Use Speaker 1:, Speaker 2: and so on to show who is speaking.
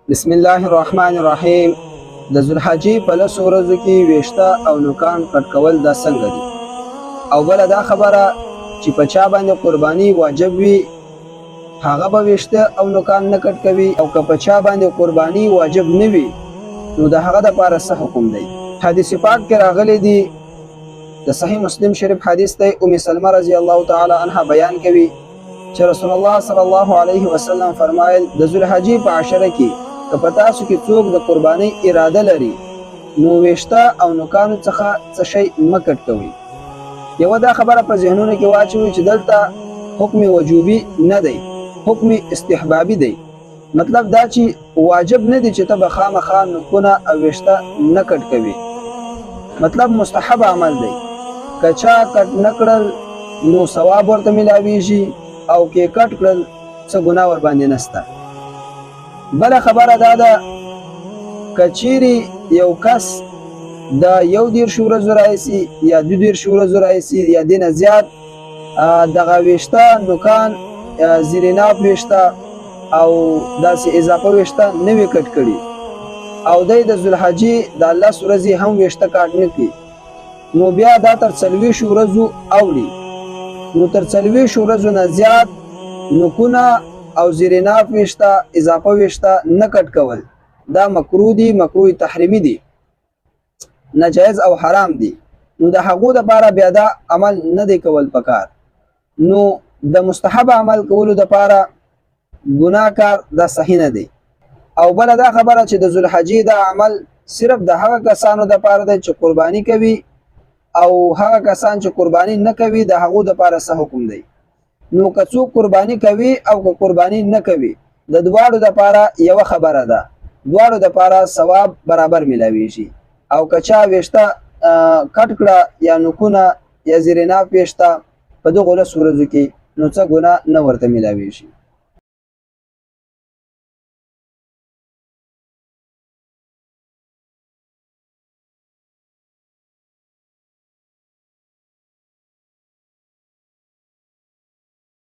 Speaker 1: بسم الله الرحمن الرحیم. د ذوالحجې په 10 ورځو کې ویشته او نوکان کټ کول دا څنګه دي؟ او بل دا خبره چې په چا باندې قرباني واجب وي هغه به ویشته او نوکان نه کټ کوي، او که په چا باندې قرباني واجب نه وي نو د هغه لپاره څه حکم دی؟ حدیث پاک کې راغلی دی، د صحیح مسلم شریف حدیث دی. ام سلمہ رضی الله تعالی عنها بیان کوي چې رسول الله صلی الله علیه وسلم فرمایل د ذوالحجې په 10 کې که په تاسو کې څوک د قربانۍ اراده لري نو ویشته او نوکانو څخه څه شی مه کټ کوئ. یوه دا خبره په ذهنونو کې واچوئ چې دلته حکم وجوبي نه دی، حکم استحبابي دی. مطلب دا چې واجب نه دی چې ته به خامخا نوکونه او ویشته نه کټ کوي، مطلب مستحب عمل دی. که چا کټ نه کړل نو ثواب ورته ملاویږي، او کې کټ کړل څه ګناه ور باندې نشته. بله خبره دا ده که چیرې یو کس د 11 ورځو راهیسې یا 12 ورځو راهیسې یا دینه زیات دغه ویشته نوکان زیریناف ویشته او داسې اضافه ویشته نه وي کټ کړي او دی د ذوالحجې د 10 ورځې هم ویشته کټ نه کړي، نو بیا دا تر 40 ورځو اوړي. نو تر 40 ورځو نه زیات نوکونه او زیریناف ویشته اضافه ویشته نه کټ کول دا مکروه دي، مکروه تحریمی دي، ناجایز او حرام دي. نو د هغو دپاره بیا دا عمل نه دی کول پکار. نو د مستحب عمل کولو دپاره ګناه کار دا صحیح نه دی. او بله دا خبره چې د ذوالحجې دا عمل صرف د هغه کسانو دپاره دی چې قرباني کوي، او هغه کسان چې قرباني نه کوي د هغو دپاره څه حکم دی؟ نو که څوک قرباني کوي او که قرباني نه کوي د دواړو دپاره یوه خبره ده، دواړو دپاره ثواب برابر ملاویږي. او که چا ویشته کټ کړه یا نوکونه یا زیریناف ویشته په دغو 10 ورځو کې نو څه ګناه نه ورته ملاویږي.